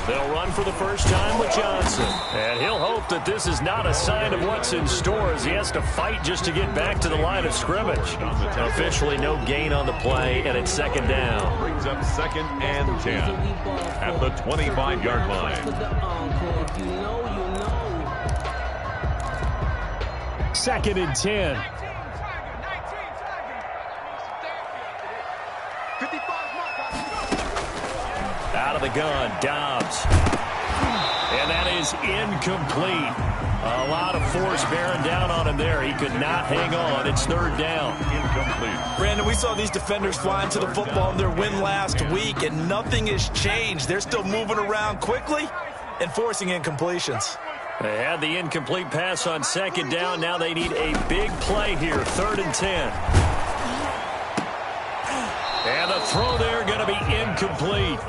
They'll run for the first time with Johnson. And he'll hope that this is not a sign of what's in store as he has to fight just to get back to the line of scrimmage. Officially no gain on the play, and it's second down. Brings up 2nd and 10 at the 25-yard line. 2nd and 10. Out of the gun, Dobbs. And that is incomplete. A lot of force bearing down on him there. He could not hang on. It's 3rd down. Incomplete. Brandon, we saw these defenders flying to the football in their win last week, and nothing has changed. They're still moving around quickly and forcing incompletions. They had the incomplete pass on 2nd down. Now they need a big play here, 3rd and 10. And the throw there going to be incomplete.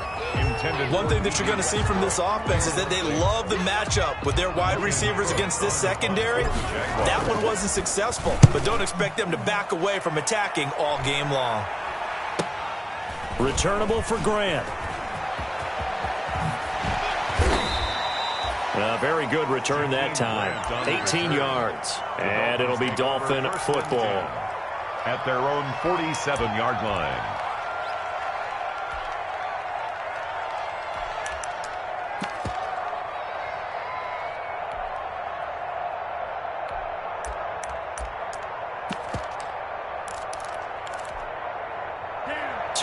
One thing that you're going to see from this offense is that they love the matchup with their wide receivers against this secondary. That one wasn't successful, but don't expect them to back away from attacking all game long. Returnable for Grant. A very good return that time. 18 yards. And it'll be Dolphin football. At their own 47-yard line.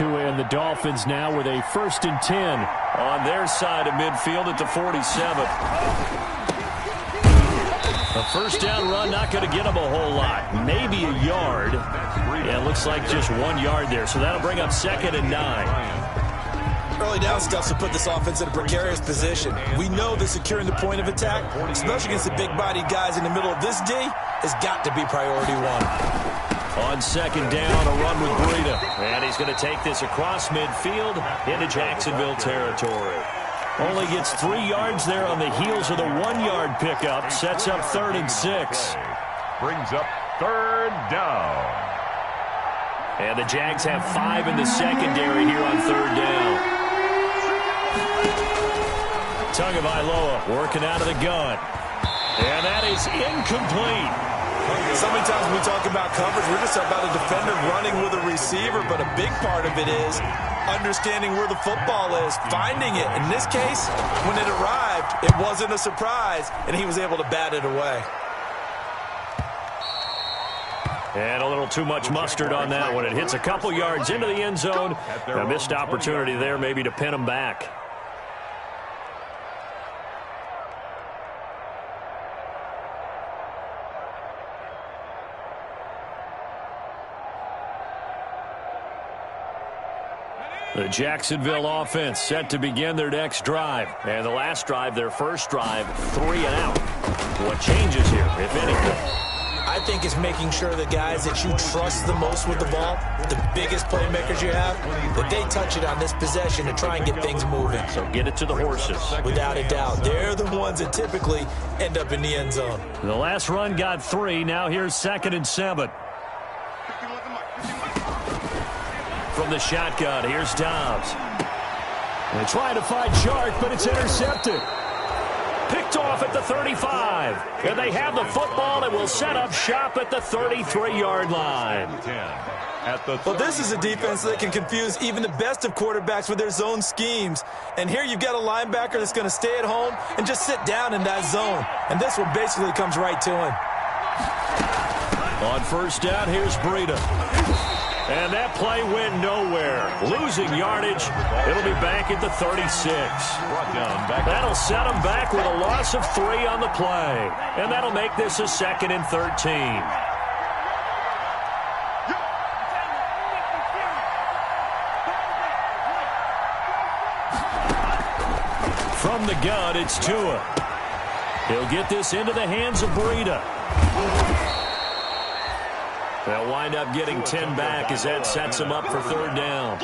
And the Dolphins now with a 1st and 10 on their side of midfield at the 47. A first down run not going to get them a whole lot. Maybe a yard. Yeah, it looks like just 1 yard there. So that'll bring up 2nd and 9. Early down stuff will put this offense in a precarious position. We know that securing the point of attack, especially against the big-bodied guys in the middle of this D, has got to be priority one. On 2nd down, a run with Breida. And he's going to take this across midfield into Jacksonville territory. Only gets 3 yards there on the heels of the 1-yard pickup. Sets up 3rd and 6. Brings up 3rd down. And the Jags have 5 in the secondary here on 3rd down. Tagovailoa working out of the gun. And that is incomplete. So many times when we talk about coverage, we're just about a defender running with a receiver, but a big part of it is understanding where the football is, finding it. In this case, when it arrived, it wasn't a surprise, and he was able to bat it away. And a little too much mustard on that one. It hits a couple yards into the end zone. A missed opportunity there maybe to pin him back. The Jacksonville offense set to begin their next drive. And the last drive, their first drive, 3 and out. What changes here, if anything? I think it's making sure the guys that you trust the most with the ball, the biggest playmakers you have, that they touch it on this possession to try and get things moving. So get it to the horses. Without a doubt. They're the ones that typically end up in the end zone. The last run got 3. Now here's 2nd and 7. From the shotgun, here's Dobbs. They try to find Chark, but it's intercepted. Picked off at the 35. And they have the football and will set up shop at the 33-yard line. Well, this is a defense that can confuse even the best of quarterbacks with their zone schemes. And here you've got a linebacker that's going to stay at home and just sit down in that zone. And this one basically comes right to him. On first down, here's Breida. And that play went nowhere. Losing yardage. It'll be back at the 36. That'll set them back with a loss of 3 on the play. And that'll make this a 2nd and 13. From the gun, it's Tua. He'll get this into the hands of Breida. They'll wind up getting 10 back as that sets them up for 3rd down.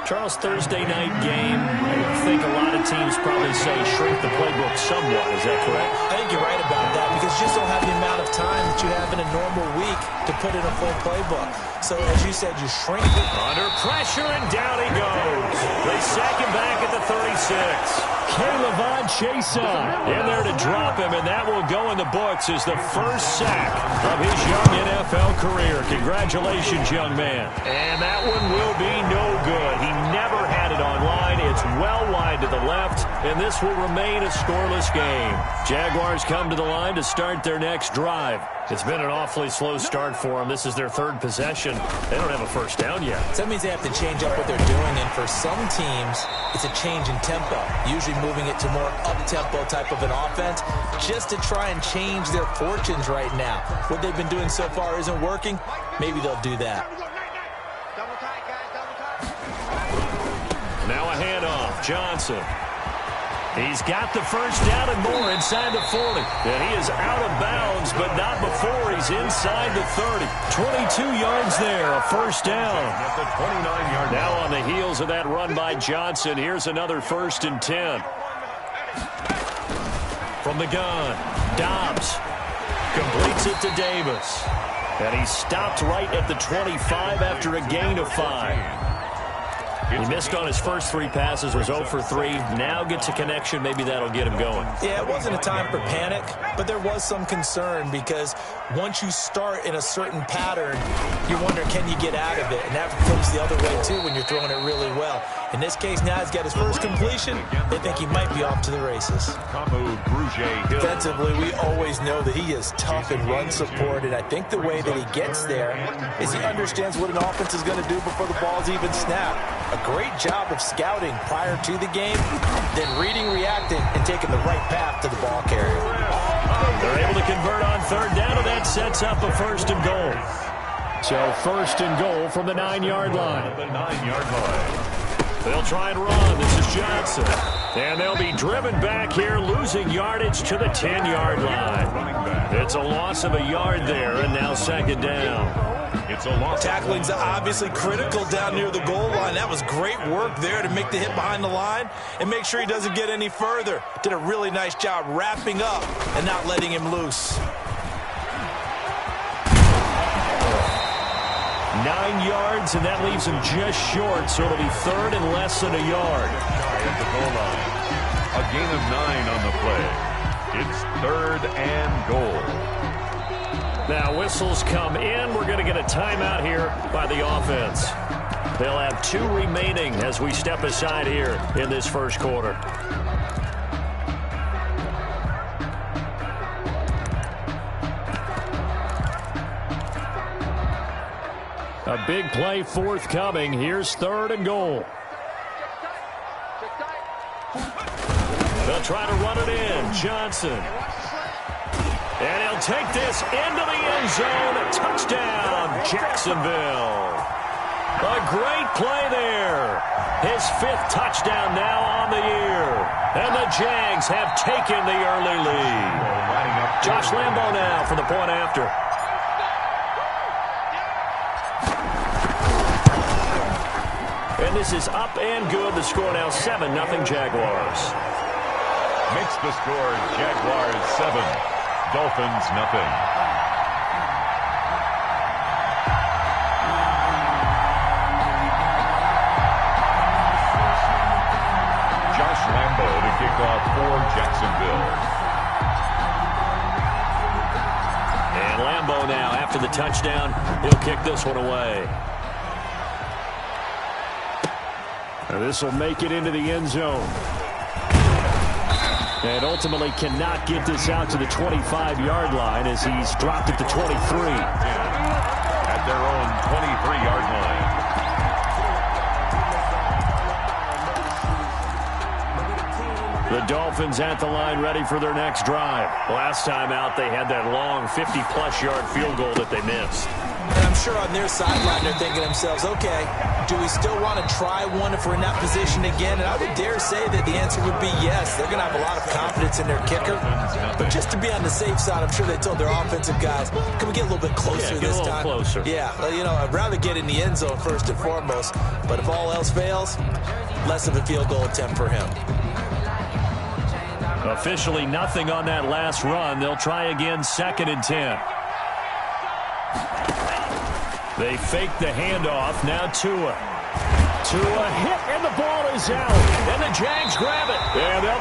Charles, Thursday night game, I think a lot of teams probably say shrink the playbook somewhat. Is that correct? I think you're right about that because you just don't have the amount of time that you have in a normal week to put in a full playbook. So, as you said, you shrink it. Under pressure, and down he goes. They sack him back at the 36. K'Lavon Chason in there to drop him, and that will go in the books as the first sack of his young NFL career. Congratulations, young man. And that one will be no good. He never had it on line. It's well wide to the left, and this will remain a scoreless game. Jaguars come to the line to start their next drive. It's been an awfully slow start for them. This is their third possession. They don't have a first down yet. So that means they have to change up what they're doing, and for some teams, it's a change in tempo, usually moving it to more up-tempo type of an offense just to try and change their fortunes right now. What they've been doing so far isn't working. Maybe they'll do that. Now a handoff. Johnson. He's got the first down and more inside the 40. And he is out of bounds, but not before he's inside the 30. 22 yards there, a first down. At the 29-yard now on the heels of that run by Johnson, here's another 1st and 10. From the gun, Dobbs completes it to Davis. And he's stopped right at the 25 after a gain of 5. He missed on his first 3 passes, was 0 for 3. Now gets a connection. Maybe that'll get him going. Yeah, it wasn't a time for panic, but there was some concern because once you start in a certain pattern, you wonder, can you get out of it? And that flips the other way, too, when you're throwing it really well. In this case, now he's got his first completion. They think he might be off to the races. Defensively, we always know that he is tough in run support, and I think the way that he gets there is he understands what an offense is going to do before the ball's even snapped. A great job of scouting prior to the game, then reading, reacting, and taking the right path to the ball carrier. They're able to convert on 3rd down, and that sets up a 1st and goal. So 1st and goal from the 9-yard line. The 9-yard line. They'll try and run. This is Johnson. And they'll be driven back here, losing yardage to the 10-yard line. It's a loss of a yard there, and now 2nd down. It's a loss. Tackling's obviously critical down near the goal line. That was great work there to make the hit behind the line and make sure he doesn't get any further. Did a really nice job wrapping up and not letting him loose. 9 yards, and that leaves him just short, so it'll be 3rd and less than a yard. At the goal line. A gain of 9 on the play. It's 3rd and goal. Now whistles come in. We're going to get a timeout here by the offense. They'll have 2 remaining as we step aside here in this first quarter. A big play forthcoming. Here's 3rd and goal. They'll try to run it in. Johnson. And he'll take this into the end zone. Touchdown, Jacksonville. A great play there. His 5th touchdown now on the year. And the Jags have taken the early lead. Josh Lambo now for the point after. And this is up and good. The score now 7-0 Jaguars. Makes the score Jaguars 7. Dolphins, nothing. Josh Lambo to kick off for Jacksonville. And Lambo now, after the touchdown, he'll kick this one away. And this will make it into the end zone. And ultimately cannot get this out to the 25-yard line as he's dropped at the 23. At their own 23-yard line. The Dolphins at the line ready for their next drive. Last time out, they had that long 50-plus yard field goal that they missed. And I'm sure on their sideline they're thinking to themselves, okay, do we still want to try one if we're in that position again? And I would dare say that the answer would be yes. They're going to have a lot of confidence in their kicker. But just to be on the safe side, I'm sure they told their offensive guys, can we get a little bit closer this time? Closer. Yeah, you know, I'd rather get in the end zone first and foremost. But if all else fails, less of a field goal attempt for him. Officially nothing on that last run. They'll try again, 2nd and 10. They fake the handoff. Now Tua. Tua hit, and the ball is out. And the Jags grab it. And they'll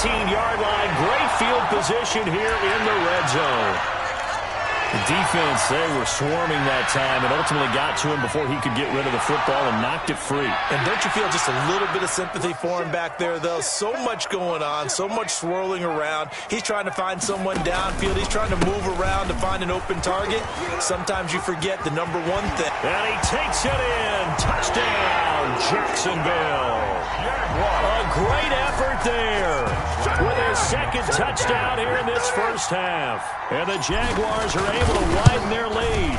19-yard line. Great field position here in the red zone. The defense, they were swarming that time and ultimately got to him before he could get rid of the football and knocked it free. And don't you feel just a little bit of sympathy for him back there, though? So much going on, so much swirling around. He's trying to find someone downfield. He's trying to move around to find an open target. Sometimes you forget the number one thing. And he takes it in. Touchdown, Jacksonville. A great effort there with his second touchdown here in this first half. And the Jaguars are able to widen their lead.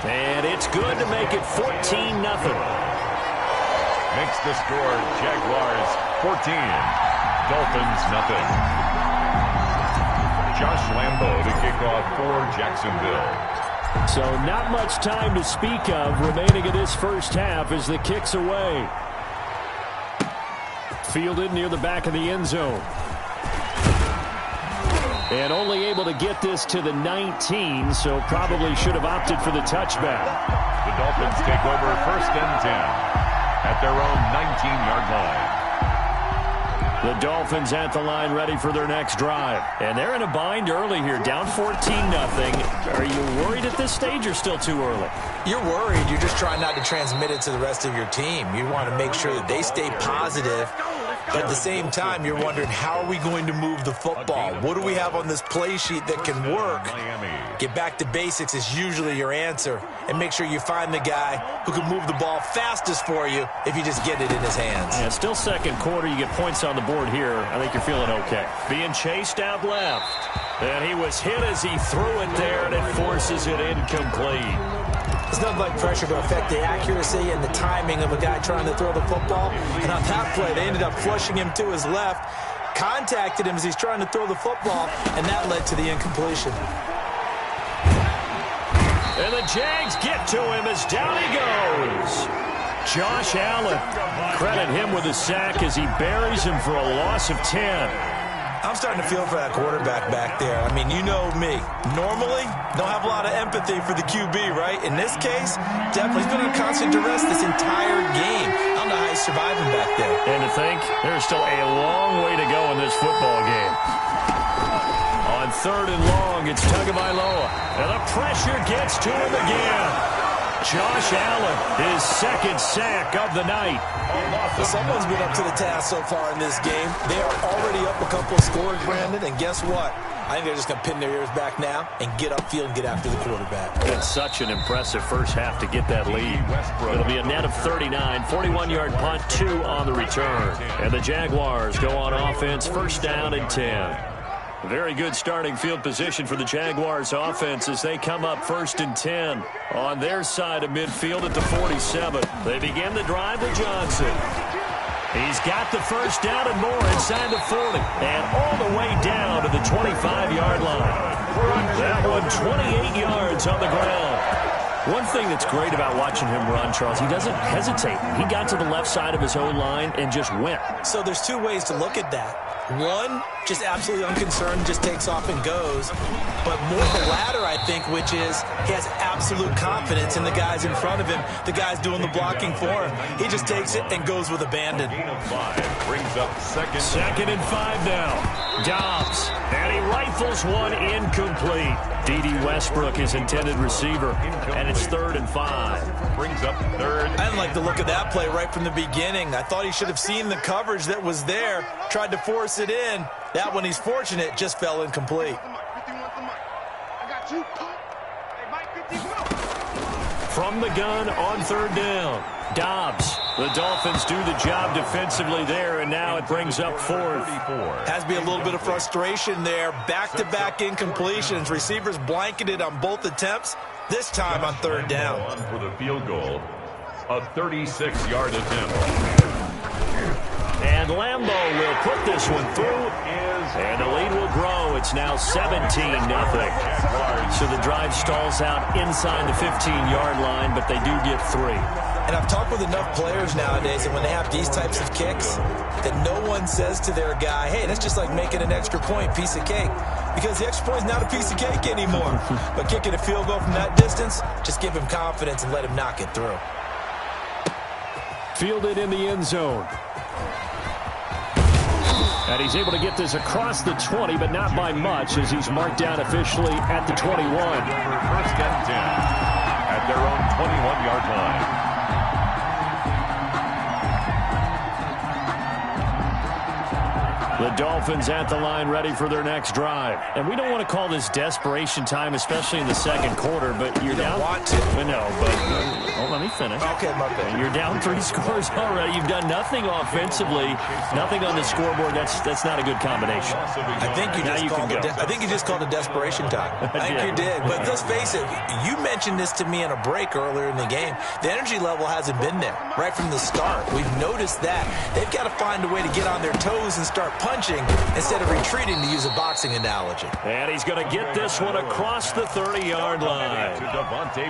And it's good to make it 14-0. Makes the score Jaguars 14, Dolphins nothing. Josh Lambo to kick off for Jacksonville. So not much time to speak of remaining in this first half as the kick's away. Fielded near the back of the end zone. And only able to get this to the 19, so probably should have opted for the touchback. The Dolphins take over 1st and 10 at their own 19-yard line. The Dolphins at the line ready for their next drive. And they're in a bind early here, down 14-0. Are you worried at this stage or still too early? You're worried. You're just trying not to transmit it to the rest of your team. You want to make sure that they stay positive. But at the same time, you're wondering, how are we going to move the football? What do we have on this play sheet that can work? Get back to basics is usually your answer. And make sure you find the guy who can move the ball fastest for you if you just get it in his hands. Yeah, still second quarter. You get points on the board here. I think you're feeling okay. Being chased out left. And he was hit as he threw it there, and it forces it incomplete. It's nothing like pressure to affect the accuracy and the timing of a guy trying to throw the football. And on that play, they ended up flushing him to his left, contacted him as he's trying to throw the football, and that led to the incompletion. And the Jags get to him as down he goes. Josh Allen, credit him with a sack as he buries him for a loss of 10. I'm starting to feel for that quarterback back there. I mean, you know me. Normally, don't have a lot of empathy for the QB, right? In this case, definitely he's been under constant duress this entire game. I don't know how he's surviving back there. And to think, there's still a long way to go in this football game. On 3rd and long, it's Tagovailoa. And the pressure gets to him again. Josh Allen, his second sack of the night. Someone's been up to the task so far in this game. They are already up a couple of scores, Brandon, and guess what? I think they're just going to pin their ears back now and get upfield and get after the quarterback. It's such an impressive first half to get that lead. It'll be a net of 39, 41-yard punt, 2 on the return. And the Jaguars go on offense, 1st down and 10. Very good starting field position for the Jaguars offense as they come up 1st and 10 on their side of midfield at the 47. They begin the drive with Johnson. He's got the 1st down and more inside the 40 and all the way down to the 25-yard line. That one 28 yards on the ground. One thing that's great about watching him run, Charles, he doesn't hesitate. He got to the left side of his own line and just went. So there's 2 ways to look at that. One, just absolutely unconcerned, just takes off and goes. But more the latter, I think, which is he has absolute confidence in the guys in front of him, the guys doing the blocking for him. He just takes it and goes with abandon. Gain of 5 brings up second and 5 now. Dobbs, and he rifles one incomplete. D.D. Westbrook, his intended receiver, and it's 3rd and 5. Brings up 3rd. I didn't like the look of that play right from the beginning. I thought he should have seen the coverage that was there, tried to force it in. That one, he's fortunate, just fell incomplete. From the gun on 3rd down, Dobbs. The Dolphins do the job defensively there, and now it brings up 4th. Has to be a little bit of frustration there. Back-to-back incompletions. Receivers blanketed on both attempts, this time on 3rd down. For the field goal, a 36-yard attempt. And Lambo will put this one through, and the lead will grow. It's now 17-0. So the drive stalls out inside the 15-yard line, but they do get 3. And I've talked with enough players nowadays that when they have these types of kicks, that no one says to their guy, hey, that's just like making an extra point, piece of cake. Because the extra point is not a piece of cake anymore. But kicking a field goal from that distance, just give him confidence and let him knock it through. Fielded in the end zone. And he's able to get this across the 20, but not by much, as he's marked down officially at the 21. First and 10 at their own 21-yard line. The Dolphins at the line, ready for their next drive. And we don't want to call this desperation time, especially in the second quarter, but you're down. Want to. No, but let me finish. Okay, my bad. You're down 3 scores already. You've done nothing offensively, nothing on the scoreboard. That's not a good combination. I think you just called it desperation time. I think you did. But let's face it, you mentioned this to me in a break earlier in the game. The energy level hasn't been there right from the start. We've noticed that. They've got to find a way to get on their toes and start punching instead of retreating, to use a boxing analogy. And he's going to get this one across the 30-yard line.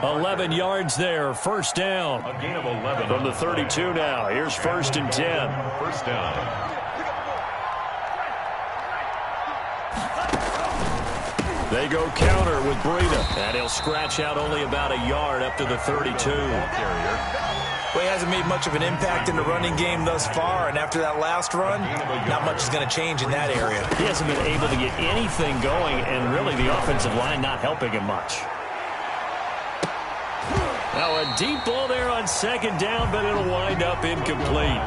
11 yards there, first down. A gain of 11 from the 32 now. Here's first and 10. First down. They go counter with Breida. And he'll scratch out only about a yard up to the 32. Well, he hasn't made much of an impact in the running game thus far, and after that last run, not much is going to change in that area. He hasn't been able to get anything going, and really the offensive line not helping him much. Now a deep ball there on second down, but it'll wind up incomplete.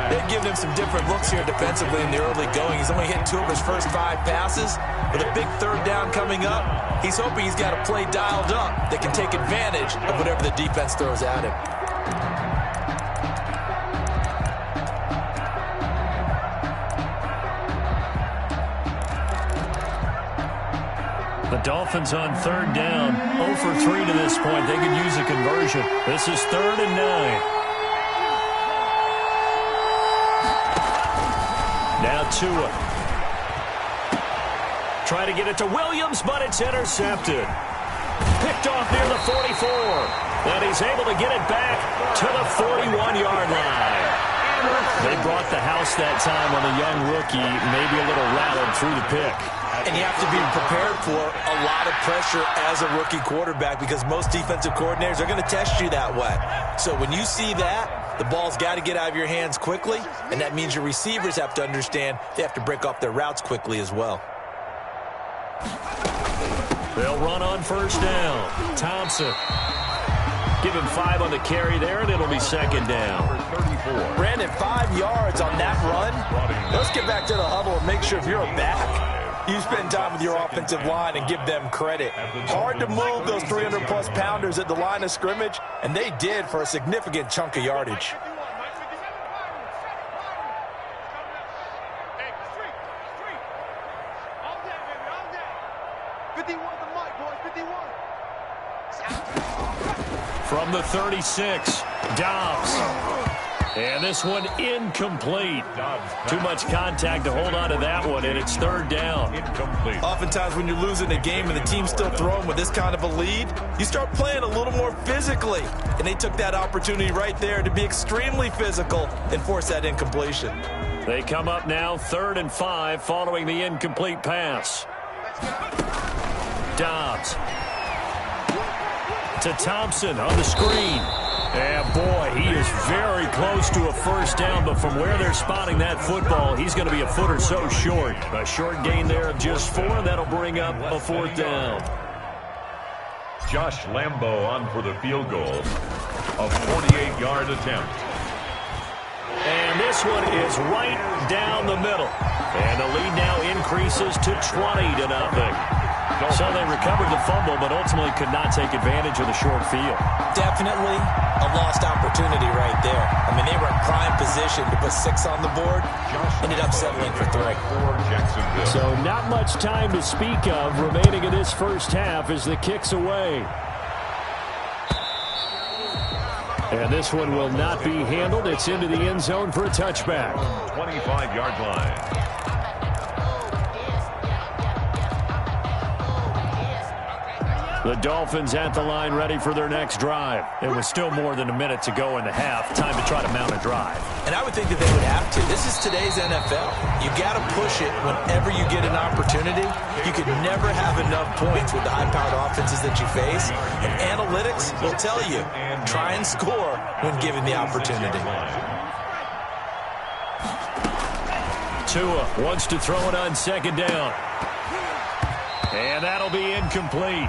They've given him some different looks here defensively in the early going. He's only hit 2 of his first 5 passes. With a big third down coming up, he's hoping he's got a play dialed up that can take advantage of whatever the defense throws at him. The Dolphins on third down, 0 for 3 to this point. They could use a conversion. This is 3rd and 9. Now Tua. Try to get it to Williams, but it's intercepted. Picked off near the 44. And he's able to get it back to the 41-yard line. They brought the house that time on a young rookie, maybe a little rattled through the pick. And you have to be prepared for a lot of pressure as a rookie quarterback, because most defensive coordinators are going to test you that way. So when you see that, the ball's got to get out of your hands quickly, and that means your receivers have to understand they have to break off their routes quickly as well. They'll run on first down. Thompson. Give him 5 on the carry there, and it'll be second down. Brandon, 5 yards on that run. Let's get back to the huddle and make sure if you're a back, you spend time with your offensive line and give them credit. Hard to move those 300-plus pounders at the line of scrimmage, and they did for a significant chunk of yardage. From the 36, Dobbs. And this one incomplete. Too much contact to hold on to that one, and it's third down. Incomplete. Oftentimes when you're losing a game and the team's still throwing with this kind of a lead, you start playing a little more physically. And they took that opportunity right there to be extremely physical and force that incompletion. They come up now 3rd and 5 following the incomplete pass. Dobbs. To Thompson on the screen. And boy, he is very close to a first down, but from where they're spotting that football, he's going to be a foot or so short. A short gain there of just 4. That'll bring up a 4th down. Josh Lambo on for the field goal. A 48-yard attempt. And this one is right down the middle. And the lead now increases to 20-0. So they recovered the fumble, but ultimately could not take advantage of the short field. Definitely a lost opportunity right there. I mean, they were in prime position to put 6 on the board. Ended up settling for 3. So not much time to speak of remaining in this first half as the kick's away. And this one will not be handled. It's into the end zone for a touchback. 25-yard line. The Dolphins at the line ready for their next drive. It was still more than a minute to go in the half. Time to try to mount a drive. And I would think that they would have to. This is today's NFL. You got to push it whenever you get an opportunity. You could never have enough points with the high-powered offenses that you face. And analytics will tell you, try and score when given the opportunity. Tua wants to throw it on second down. And that'll be incomplete.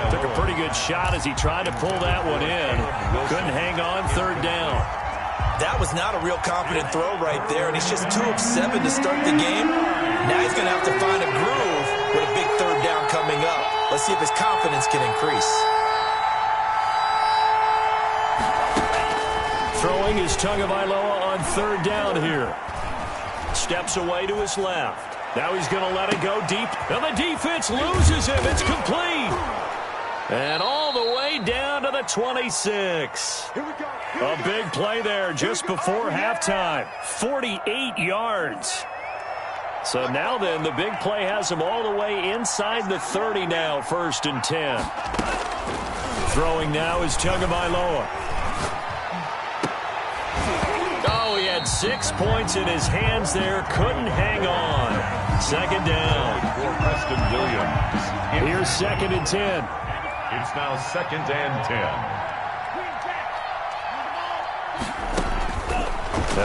Took a pretty good shot as he tried to pull that one in. Couldn't hang on third down. That was not a real confident throw right there, and he's just 2 of 7 to start the game. Now he's going to have to find a groove with a big third down coming up. Let's see if his confidence can increase. Throwing is Tagovailoa on third down here. Steps away to his left. Now he's going to let it go deep, and the defense loses him. It's complete. And all the way down to the 26. A big play there just before halftime. 48 yards. So now then, the big play has him all the way inside the 30 now, 1st and 10. Throwing now is Tagovailoa. Oh, he had 6 points in his hands there. Couldn't hang on. Second down. For Preston Williams. Here's 2nd and 10. It's now 2nd and 10.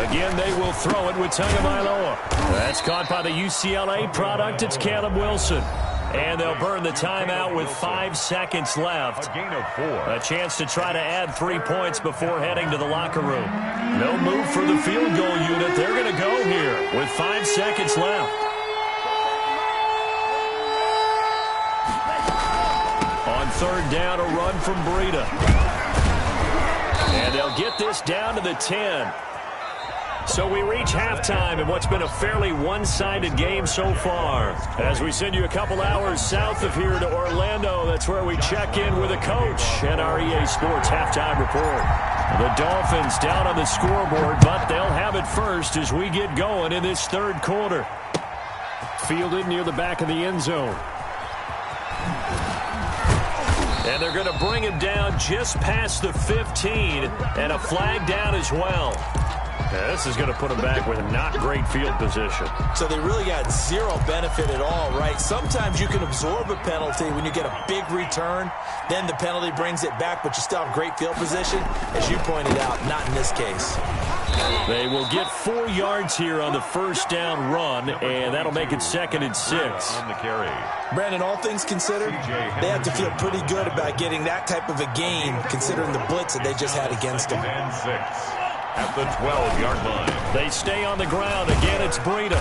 Again, they will throw it with Tagovailoa. That's caught by the UCLA product. It's Caleb Wilson. And they'll burn the timeout with 5 seconds left. A gain of 4. A chance to try to add 3 points before heading to the locker room. No move for the field goal unit. They're going to go here with 5 seconds left. On third down, a run from Breida. And they'll get this down to the 10. So we reach halftime in what's been a fairly one-sided game so far. As we send you a couple hours south of here to Orlando, that's where we check in with a coach and our EA Sports halftime report. The Dolphins down on the scoreboard, but they'll have it first as we get going in this third quarter. Fielded near the back of the end zone. And they're going to bring him down just past the 15, and a flag down as well. Yeah, this is going to put them back with a not great field position. So they really got zero benefit at all, right? Sometimes you can absorb a penalty when you get a big return. Then the penalty brings it back, but you still have great field position. As you pointed out, not in this case. They will get 4 yards here on the first down run, and that'll make it 2nd and 6. On the carry. Brandon, all things considered, they have to feel pretty good about getting that type of a gain, considering the blitz that they just had against them. And 6. At the 12-yard line. They stay on the ground. Again, it's Breida.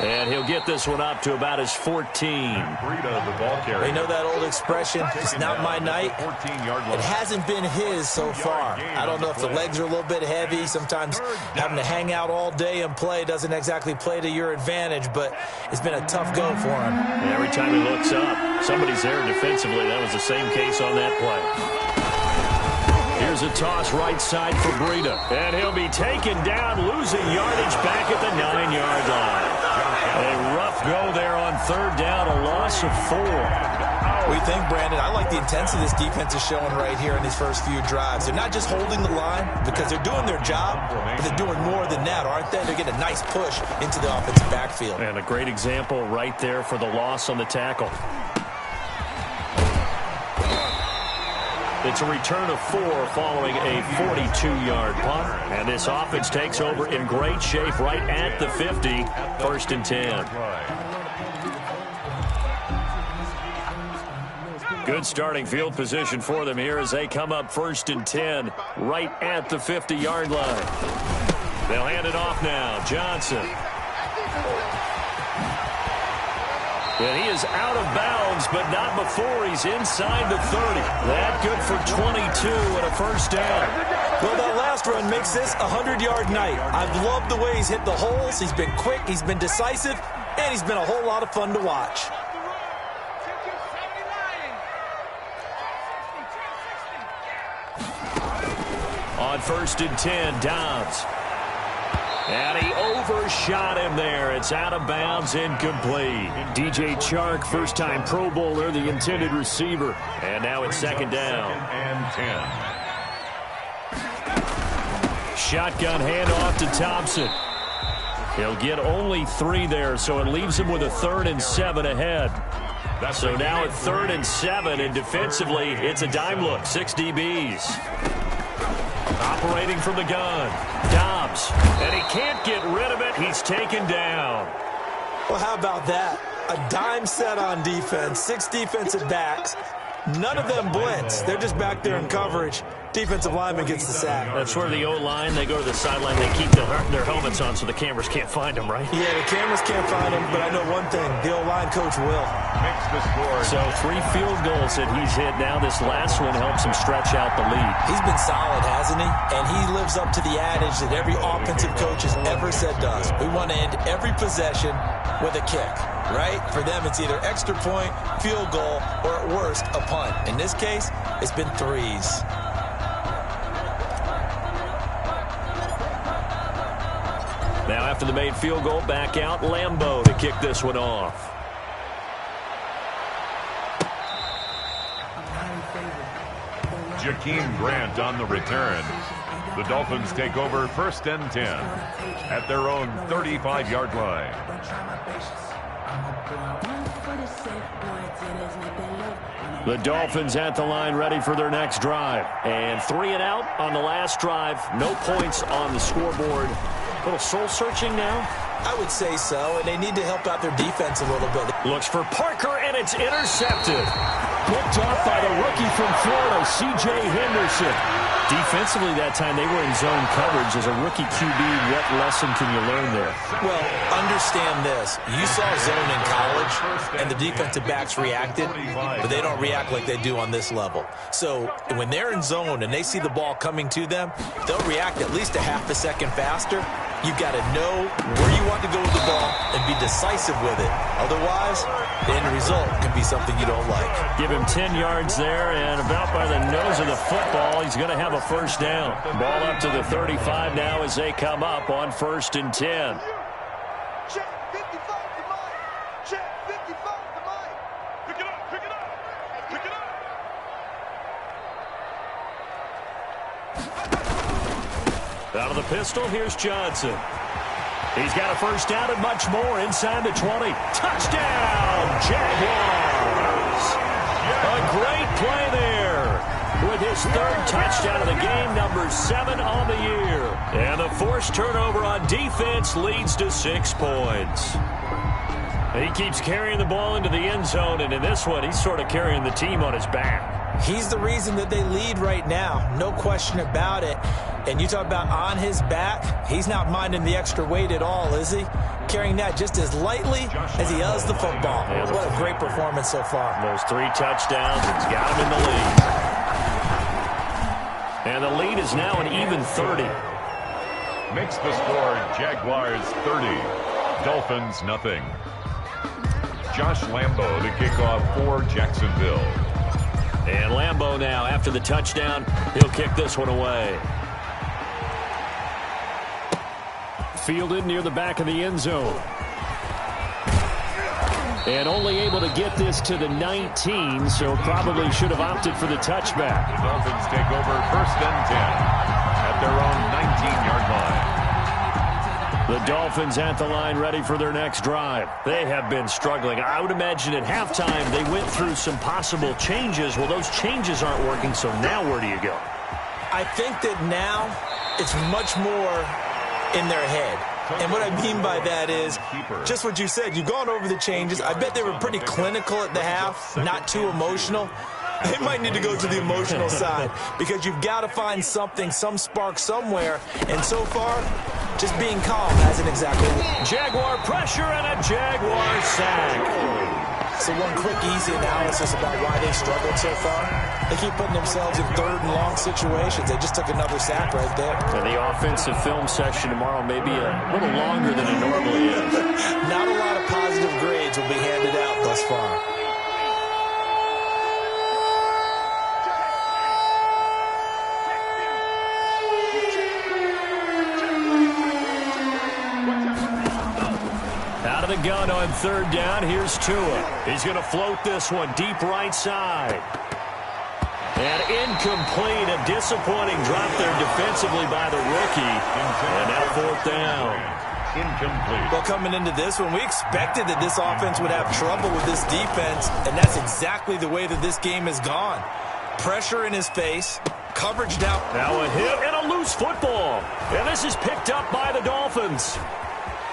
And he'll get this one up to about his 14. Breida, the ball carrier. They know that old expression, it's not my night. 14-yard line. It hasn't been his so far. I don't know if the legs are a little bit heavy. Sometimes having to hang out all day and play doesn't exactly play to your advantage, but it's been a tough go for him. And every time he looks up, somebody's there defensively. That was the same case on that play. Here's a toss right side for Breida. And he'll be taken down, losing yardage back at the 9-yard line. A rough go there on third down, a loss of 4. What do you think, Brandon? I like the intensity this defense is showing right here in these first few drives. They're not just holding the line because they're doing their job, but they're doing more than that, aren't they? They're getting a nice push into the offensive backfield. And a great example right there for the loss on the tackle. It's a return of 4 following a 42-yard punt. And this offense takes over in great shape right at the 50. 1st and 10. Good starting field position for them here as they come up 1st and 10 right at the 50-yard line. They'll hand it off now. Johnson. And he is out of bounds, but not before he's inside the 30. That good for 22 and a first down. Well, that last run makes this a 100-yard night. I've loved the way he's hit the holes. He's been quick, he's been decisive, and he's been a whole lot of fun to watch. On 1st and 10, Downs. And he overshot him there. It's out of bounds, incomplete. DJ Chark, first-time Pro Bowler, the intended receiver. And now it's 2nd down. And 10. Shotgun handoff to Thompson. He'll get only 3 there, so it leaves him with a 3rd and 7 ahead. So now at 3rd and 7, and defensively, it's a dime look, 6 DBs. Operating from the gun. Dobbs. And he can't get rid of it. He's taken down. Well, how about that? A dime set on defense, 6 defensive backs. None of them blitz. They're just back there in coverage. Defensive lineman gets the sack. That's where the O-line, they go to the sideline, they keep their helmets on so the cameras can't find them, right? Yeah, the cameras can't find them, but I know one thing. The O-line coach will. Makes the score. So 3 field goals that he's hit. Now this last one helps him stretch out the lead. He's been solid, hasn't he? And he lives up to the adage that every offensive coach has ever said to us. We want to end every possession with a kick, right? For them, it's either extra point, field goal, or at worst, a punt. In this case, it's been 3s. Now after the made field goal, back out Lambeau to kick this one off. Jakeem Grant on the return. The Dolphins take over 1st and 10 at their own 35-yard line. The Dolphins at the line ready for their next drive. And 3 and out on the last drive. No points on the scoreboard. A little soul-searching now? I would say so, and they need to help out their defense a little bit. Looks for Parker, and it's intercepted. Picked off by the rookie from Florida, C.J. Henderson. Defensively that time, they were in zone coverage. As a rookie QB, what lesson can you learn there? Well, understand this. You saw zone in college, and the defensive backs reacted, but they don't react like they do on this level. So when they're in zone and they see the ball coming to them, they'll react at least a half a second faster. You've got to know where you want to go with the ball and be decisive with it. Otherwise, the end result can be something you don't like. Give him 10 yards there, and about by the nose of the football, he's going to have a first down. Ball up to the 35 now as they come up on 1st and 10. Check 55 to Mike. Check 55 to Mike. Pick it up, pick it up, pick it up. Out of the pistol, here's Johnson. He's got a first down and much more inside the 20. Touchdown, Jaguars! A great play there with his 3rd touchdown of the game, number 7 on the year. And the forced turnover on defense leads to 6 points. He keeps carrying the ball into the end zone, and in this one, he's sort of carrying the team on his back. He's the reason that they lead right now, no question about it. And you talk about on his back, he's not minding the extra weight at all, is he? Carrying that just as lightly as he does the football. What a great performance so far. Those 3 touchdowns, it's got him in the lead. And the lead is now an even 30. Makes the score Jaguars 30, Dolphins nothing. Josh Lambeau to kick off for Jacksonville. And Lambeau now, after the touchdown, he'll kick this one away. Fielded near the back of the end zone. And only able to get this to the 19, so probably should have opted for the touchback. The Dolphins take over 1st and 10 at their own 19-yard line. The Dolphins at the line ready for their next drive. They have been struggling. I would imagine at halftime they went through some possible changes. Well, those changes aren't working, so now where do you go? I think that now it's much more in their head. And what I mean by that is just what you said. You've gone over the changes. I bet they were pretty clinical at the half, not too emotional. They might need to go to the emotional side because you've got to find something, some spark somewhere. And so far, just being calm hasn't exactly worked. Jaguar pressure and a Jaguar sack. So one quick, easy analysis about why they struggled so far. They keep putting themselves in 3rd and long situations. They just took another sack right there. And the offensive film session tomorrow may be a little longer than it normally is. Not a lot of positive grades will be handed out thus far. Out of the gun on 3rd down, here's Tua. He's going to float this one deep right side. And incomplete, a disappointing drop there defensively by the rookie. And now 4th down. Incomplete. Well, coming into this one, we expected that this offense would have trouble with this defense, and that's exactly the way that this game has gone. Pressure in his face, coverage down. Now a hit and a they'll lose football. And this is picked up by the Dolphins.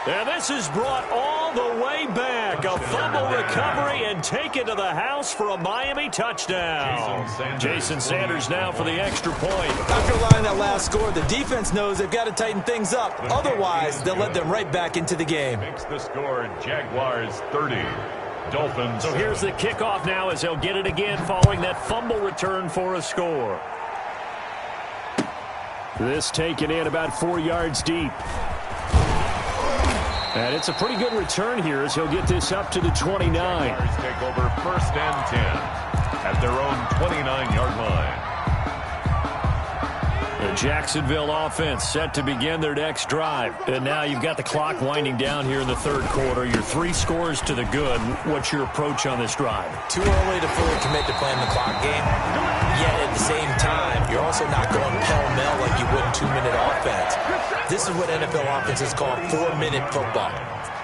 And this is brought all the way back. A fumble recovery and taken to the house for a Miami touchdown. Jason Sanders now for the extra point. After allowing that last score, the defense knows they've got to tighten things up. Otherwise, they'll let them right back into the game. Makes the score Jaguars 30. Dolphins. So here's the kickoff now as they'll get it again following that fumble return for a score. This taken in about 4 yards deep. And it's a pretty good return here as he'll get this up to the 29. Take over first and 10 at their own 29-yard line. The Jacksonville offense set to begin their next drive. And now you've got the clock winding down here in the third quarter. Your 3 scores to the good. What's your approach on this drive? Too early to fully commit to playing the clock game. Yet at the same time, you're also not going pell-mell like you would in 2-minute offense. This is what NFL offenses call 4-minute football.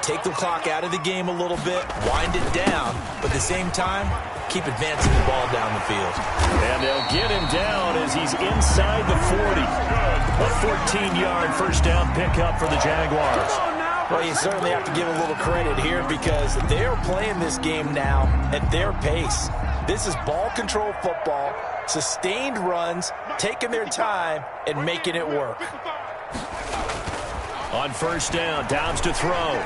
Take the clock out of the game a little bit, wind it down, but at the same time, keep advancing the ball down the field. And they'll get him down as he's inside the 40. A 14-yard first down pickup for the Jaguars. Well, you certainly have to give a little credit here because they're playing this game now at their pace. This is ball control football, sustained runs, taking their time, and making it work. On first down, Downs to throw.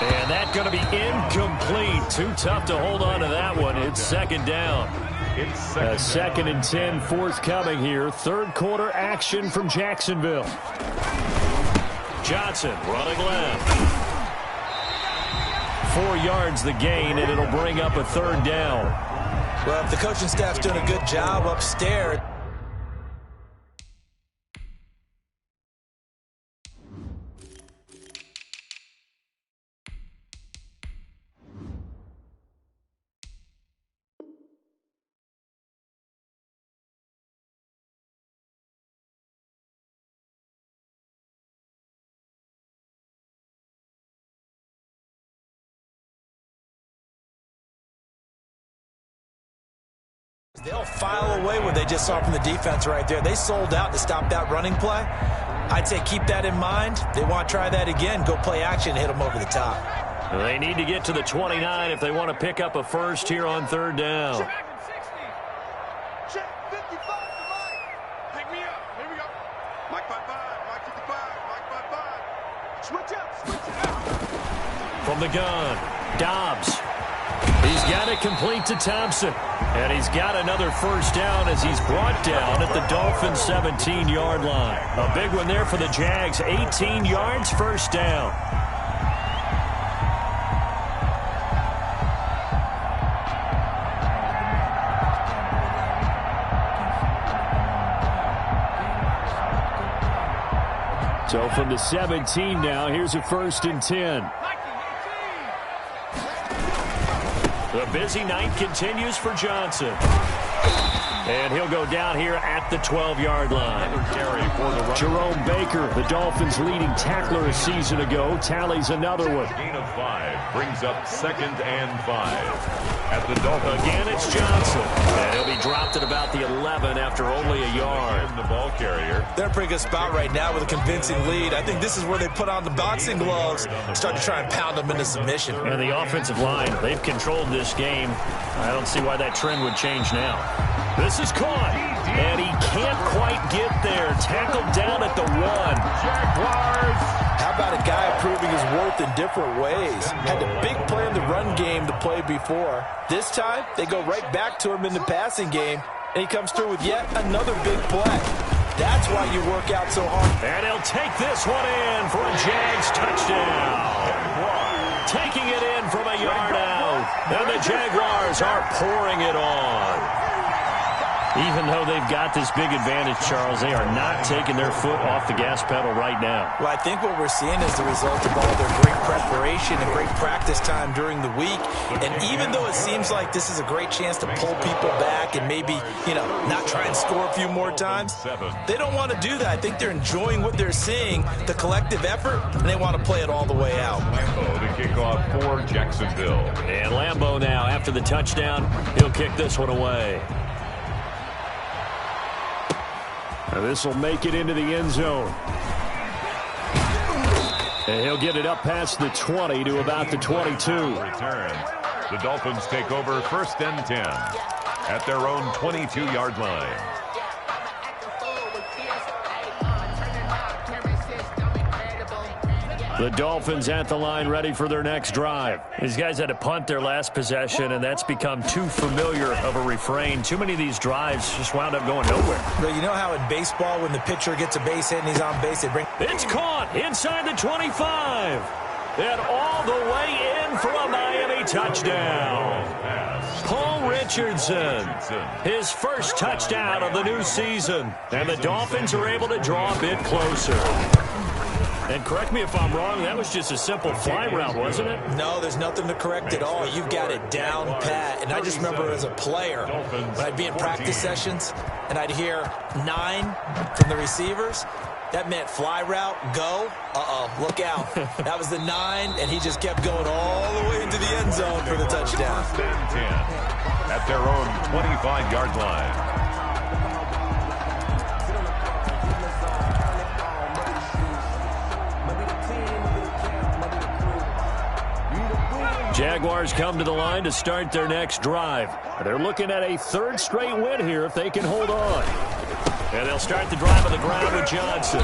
And that's going to be incomplete. Too tough to hold on to that one. It's second down. A second and 10 forthcoming here. Third quarter action from Jacksonville. Johnson running left. 4 yards the gain, and it'll bring up a third down. Well, if the coaching staff's doing a good job upstairs. They'll file away what they just saw from the defense right there. They sold out to stop that running play. I'd say keep that in mind. They want to try that again. Go play action, hit them over the top. They need to get to the 29 if they want to pick up a first here on third down. Check 55 to Mike. Take me up. Here we go. Mike 55, Mike 55, Mike 55. Switch up. From the gun, Dobbs. He's got it complete to Thompson. And he's got another first down as he's brought down at the Dolphins' 17-yard line. A big one there for the Jags. 18 yards, first down. So from the 17 now, here's a first and 10. The busy night continues for Johnson. And he'll go down here at the 12-yard line. Jerome Baker, the Dolphins' leading tackler a season ago, tallies another one. Gain of 5 brings up second and 5. At the Dolphins. Again, it's Johnson. And he'll be dropped at about the 11 after only a yard. The ball carrier. They're in a pretty good spot right now with a convincing lead. I think this is where they put on the boxing gloves, start to try and pound them into submission. And the offensive line, they've controlled this game. I don't see why that trend would change now. This is caught, and he can't quite get there. Tackled down at the 1. Jaguars. How about a guy proving his worth in different ways? Had a big play in the run game to play before. This time, they go right back to him in the passing game, and he comes through with yet another big play. That's why you work out so hard. And he'll take this one in for a Jags touchdown. Taking it in from a yard out. And the Jaguars are pouring it on. Even though they've got this big advantage, Charles, they are not taking their foot off the gas pedal right now. Well, I think what we're seeing is the result of all their great preparation and great practice time during the week. And even though it seems like this is a great chance to pull people back and maybe, not try and score a few more times, they don't want to do that. I think they're enjoying what they're seeing, the collective effort, and they want to play it all the way out. Lambeau to kick off for Jacksonville. And Lambeau now, after the touchdown, he'll kick this one away. This will make it into the end zone. And he'll get it up past the 20 to about the 22. Return. The Dolphins take over 1st and 10 at their own 22-yard line. The Dolphins at the line, ready for their next drive. These guys had to punt their last possession, and that's become too familiar of a refrain. Too many of these drives just wound up going nowhere. But you know how in baseball, when the pitcher gets a base hit and he's on base, they bring... It's caught inside the 25. And all the way in for a Miami touchdown. Paul Richardson, his first touchdown of the new season. And the Dolphins are able to draw a bit closer. And correct me if I'm wrong, that was just a simple fly route, wasn't it? No, there's nothing to correct at all. You've got it down pat. And I just remember as a player, when I'd be in practice sessions and I'd hear 9 from the receivers, that meant fly route, go. Look out. That was the 9, and he just kept going all the way into the end zone for the touchdown. 10 at their own 25-yard line. Jaguars come to the line to start their next drive. They're looking at a 3rd straight win here if they can hold on. And they'll start the drive on the ground with Johnson.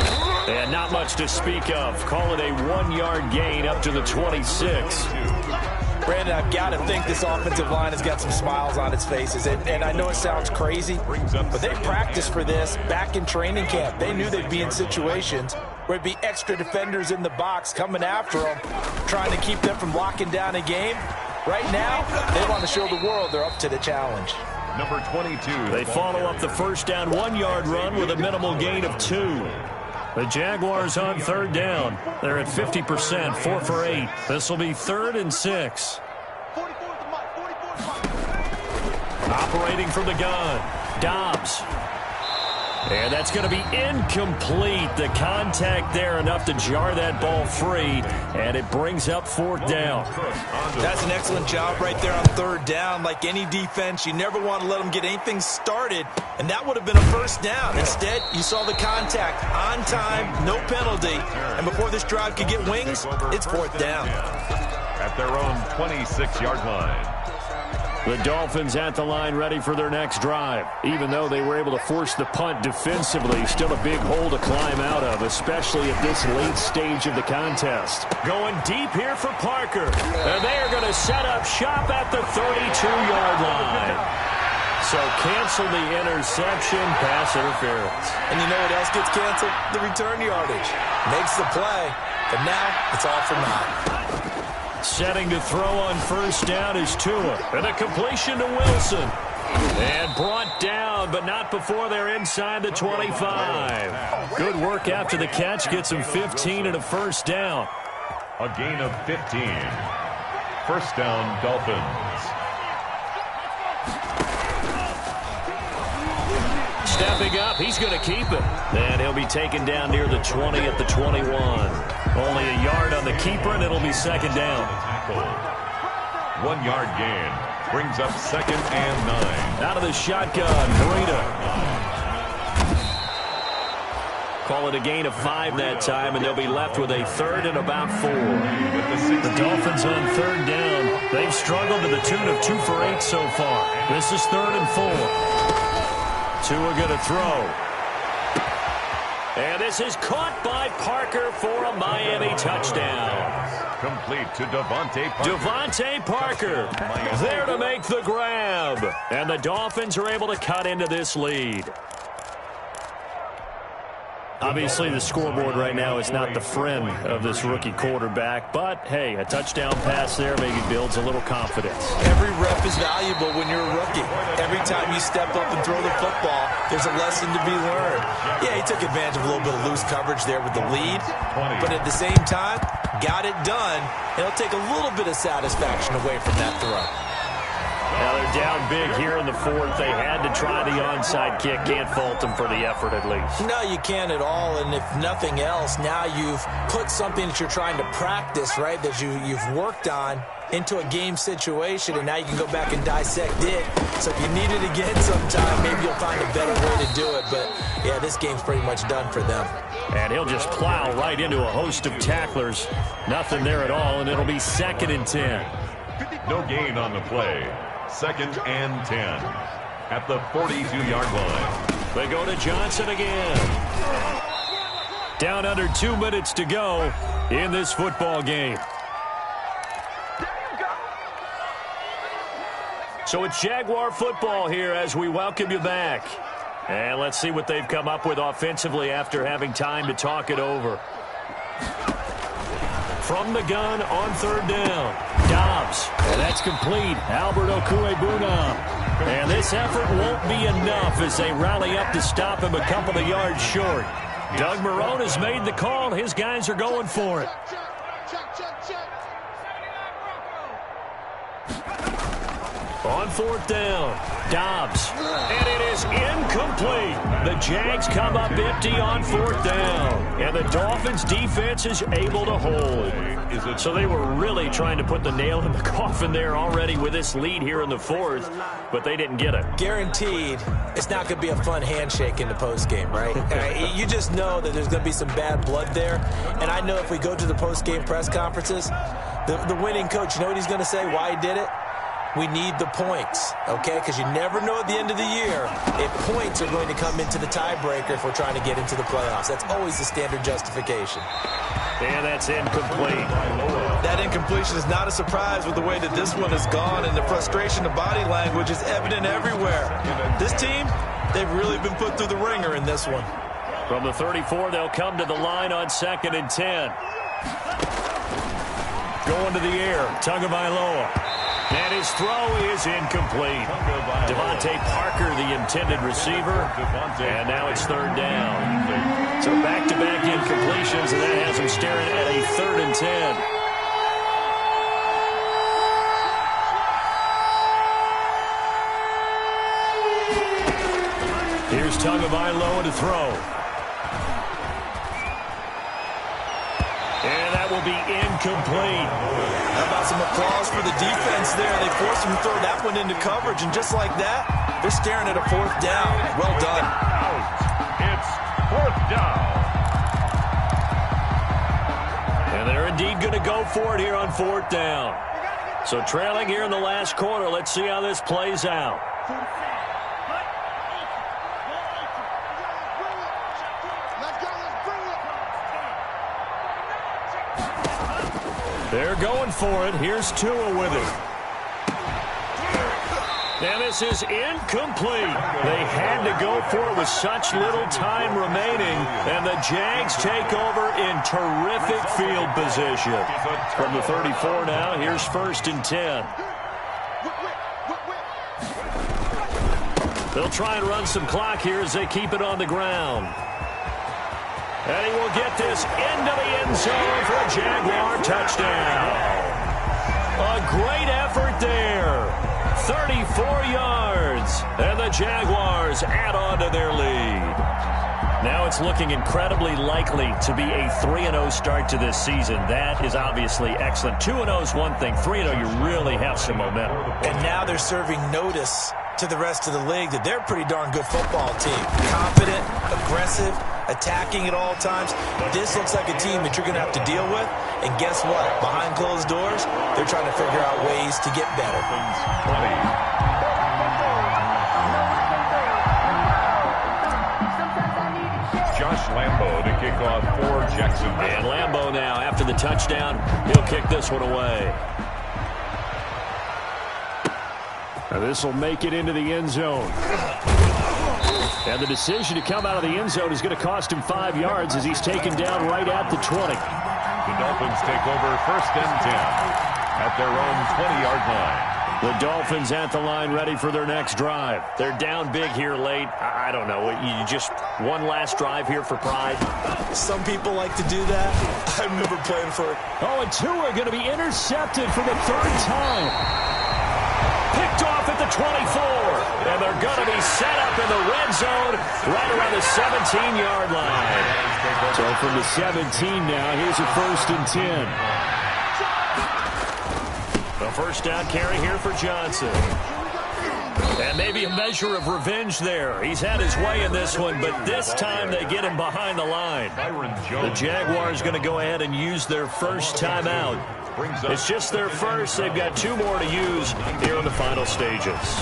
And not much to speak of. Call it a 1-yard gain up to the 26. Brandon, I've got to think this offensive line has got some smiles on its faces. And I know it sounds crazy, but they practiced for this back in training camp. They knew they'd be in situations where it'd be extra defenders in the box coming after them, trying to keep them from locking down a game. Right now, they want to show the world they're up to the challenge. Number 22. They follow up the first down 1-yard run with a minimal gain of 2. The Jaguars on 3rd down. They're at 50%, 4 for 8. This will be 3rd and 6. Operating from the gun, Dobbs. And that's going to be incomplete. The contact there enough to jar that ball free, and it brings up 4th down. That's an excellent job right there on 3rd down. Like any defense, you never want to let them get anything started, and that would have been a 1st down. Instead, you saw the contact on time, no penalty, and before this drive could get wings, it's 4th down. At their own 26-yard line. The Dolphins at the line ready for their next drive. Even though they were able to force the punt defensively, still a big hole to climb out of, especially at this late stage of the contest. Going deep here for Parker. And they are going to set up shop at the 32-yard line. So cancel the interception, pass interference. And you know what else gets canceled? The return yardage. Makes the play, but now it's all for naught. Setting to throw on 1st down is Tua. And a completion to Wilson. And brought down, but not before they're inside the 25. Good work after the catch. Gets him 15 and a 1st down. A gain of 15. 1st down, Dolphins. Stepping up, he's going to keep it. And he'll be taken down near the 20 at the 21. Only a yard on the keeper, and it'll be 2nd down. 1-yard gain. Brings up 2nd and 9. Out of the shotgun, Breida. Call it a gain of 5 that time, and they'll be left with a 3rd and about 4. The Dolphins on 3rd down. They've struggled to the tune of 2 for 8 so far. This is 3rd and 4. Tua going to throw. And this is caught by Parker for a Miami touchdown. Complete to Devontae Parker. Devontae Parker there to make the grab. And the Dolphins are able to cut into this lead. Obviously, the scoreboard right now is not the friend of this rookie quarterback. But, hey, a touchdown pass there maybe builds a little confidence. Every rep is valuable when you're a rookie. Every time you step up and throw the football, there's a lesson to be learned. Yeah, he took advantage of a little bit of loose coverage there with the lead. But at the same time, got it done. And it'll take a little bit of satisfaction away from that throw. Now they're down big here in the fourth. They had to try the onside kick. Can't fault them for the effort at least. No, you can't at all. And if nothing else, now you've put something that you're trying to practice, right, that you've worked on into a game situation, and now you can go back and dissect it. So if you need it again sometime, maybe you'll find a better way to do it. But, yeah, this game's pretty much done for them. And he'll just plow right into a host of tacklers. Nothing there at all, and it'll be 2nd and 10. No gain on the play. 2nd and 10 at the 42-yard line. They go to Johnson again. Down under 2 minutes to go in this football game. So it's Jaguar football here as we welcome you back. And let's see what they've come up with offensively after having time to talk it over. From the gun on 3rd down. Dobbs. And that's complete. Albert Okuebuna. And this effort won't be enough as they rally up to stop him a couple of yards short. Doug Marrone has made the call. His guys are going for it. On 4th down, Dobbs, and it is incomplete. The Jags come up empty on 4th down, and the Dolphins' defense is able to hold. So they were really trying to put the nail in the coffin there already with this lead here in the 4th, but they didn't get it. Guaranteed, it's not going to be a fun handshake in the postgame, right? You just know that there's going to be some bad blood there, and I know if we go to the postgame press conferences, the winning coach, you know what he's going to say, why he did it? We need the points, okay? Because you never know at the end of the year if points are going to come into the tiebreaker if we're trying to get into the playoffs. That's always the standard justification. And that's incomplete. That incompletion is not a surprise with the way that this one has gone, and the frustration of body language is evident everywhere. This team, they've really been put through the ringer in this one. From the 34, they'll come to the line on 2nd and 10. Going to the air, Tagovailoa. And his throw is incomplete. Devontae Parker, the intended receiver. And now it's 3rd down. So back-to-back incompletions, and that has him staring at a 3rd and 10. Here's Tagovailoa to throw. And that will be incomplete. How about some applause for the defense there? They forced him to throw that one into coverage, and just like that, they're staring at a 4th down. Well done. It's 4th down. And they're indeed going to go for it here on 4th down. So trailing here in the last quarter, let's see how this plays out. They're going for it. Here's Tua with it. And this is incomplete. They had to go for it with such little time remaining. And the Jags take over in terrific field position. From the 34 now, here's 1st and 10. They'll try and run some clock here as they keep it on the ground. And he will get this into the end zone for a Jaguar touchdown. A great effort there. 34 yards. And the Jaguars add on to their lead. Now it's looking incredibly likely to be a 3-0 start to this season. That is obviously excellent. 2-0 is one thing. 3-0, you really have some momentum. And now they're serving notice to the rest of the league that they're a pretty darn good football team. Confident, aggressive, attacking at all times. This looks like a team that you're going to have to deal with. And guess what? Behind closed doors, they're trying to figure out ways to get better. Josh Lambo to kick off for Jacksonville. And Lambo now, after the touchdown, he'll kick this one away. Now this will make it into the end zone. And the decision to come out of the end zone is going to cost him 5 yards as he's taken down right at the 20. The Dolphins take over 1st and 10 at their own 20-yard line. The Dolphins at the line ready for their next drive. They're down big here late. I don't know. You just one last drive here for pride. Some people like to do that. I remember playing for... Oh, and Tua are going to be intercepted for the 3rd time. Picked off at the 24. And they're going to be set up in the red zone right around the 17-yard line. So from the 17 now, here's a 1st and 10. The first down carry here for Johnson. And maybe a measure of revenge there. He's had his way in this one, but this time they get him behind the line. The Jaguars going to go ahead and use their first timeout. It's just their first. They've got 2 more to use here in the final stages.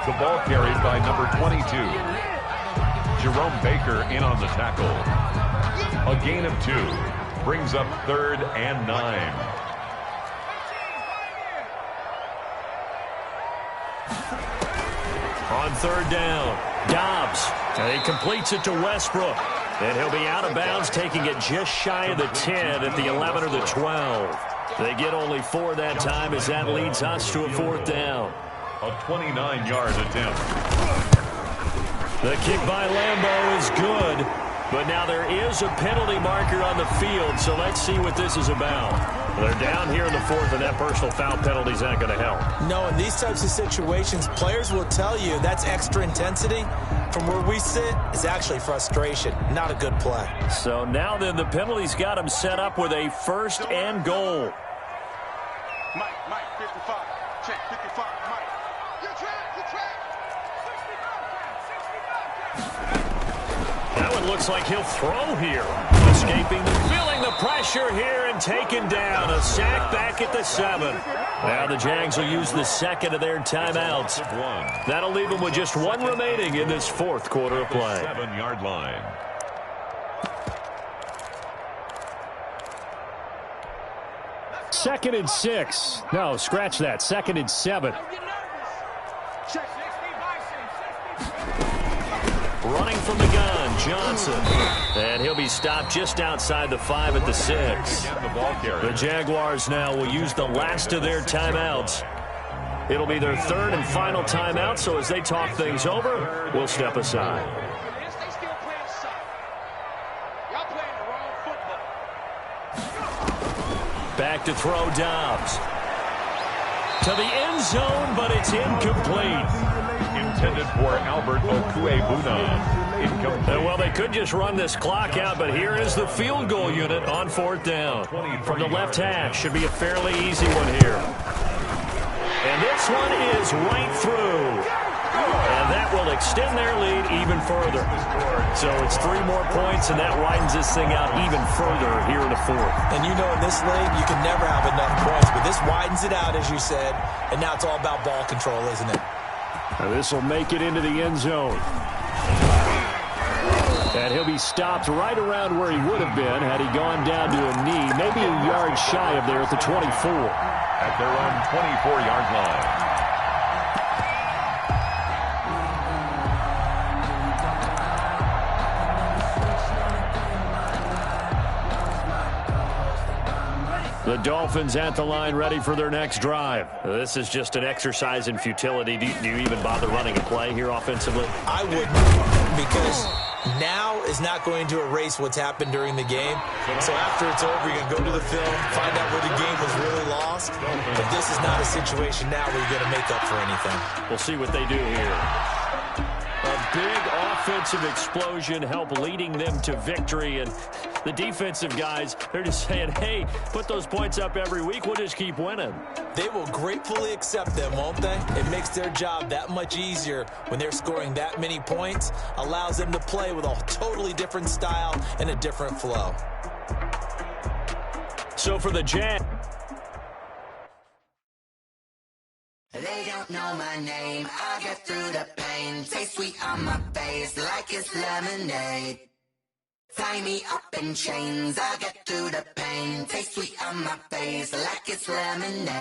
The ball carried by number 22. Jerome Baker in on the tackle. A gain of 2. Brings up 3rd and 9. On 3rd down, Dobbs. And he completes it to Westbrook. And he'll be out of bounds, taking it just shy of the 10 at the 11 or the 12. They get only 4 that time as that leads us to a 4th down. A 29-yard attempt. The kick by Lambeau is good, but now there is a penalty marker on the field, so let's see what this is about. They're down here in the 4th, and that personal foul penalty is not going to help. No, in these types of situations, players will tell you that's extra intensity. From where we sit, is actually frustration. Not a good play. So now then, the penalty's got him set up with a 1st and goal. Mike, 55. Check, 55, Mike. You track. 65. That one looks like he'll throw here. Escaping, feeling the pressure here and taken down. A sack back at the 7. Now the Jags will use the 2nd of their timeouts. That'll leave them with just 1 remaining in this 4th quarter of play. 7-yard line. Second and 6. No, scratch that. 2nd and 7. Running from the gun, Johnson. And he'll be stopped just outside the 5 at the 6. The Jaguars now will use the last of their timeouts. It'll be their 3rd and final timeout, so as they talk things over, we'll step aside. Back to throw Dobbs. To the end zone, but it's incomplete. Intended for Albert Okwuegbuna. Incomplete. Well, they could just run this clock out, but here is the field goal unit on 4th down. From the left hash, should be a fairly easy one here. And this one is right through. And that will extend their lead even further. So it's 3 more points, and that widens this thing out even further here in the 4th. And you know in this league, you can never have enough points, but this widens it out, as you said, and now it's all about ball control, isn't it? Now this will make it into the end zone. And he'll be stopped right around where he would have been had he gone down to a knee, maybe a yard shy of there at the 24. At their own 24-yard line. The Dolphins at the line, ready for their next drive. This is just an exercise in futility. Do you even bother running a play here offensively? I wouldn't, because now is not going to erase what's happened during the game. So after it's over, you're going to go to the film, find out where the game was really lost. But this is not a situation now where you're going to make up for anything. We'll see what they do here. A big offensive explosion help leading them to victory, and the defensive guys, they're just saying, hey, put those points up every week, we'll just keep winning. They will gratefully accept them, won't they? It makes their job that much easier when they're scoring that many points, allows them to play with a totally different style and a different flow. So for the Jags, they don't know my name, I get through the pain. Taste sweet on my face like it's lemonade. Tie me up in chains, I get through the pain. Taste sweet on my face like it's lemonade.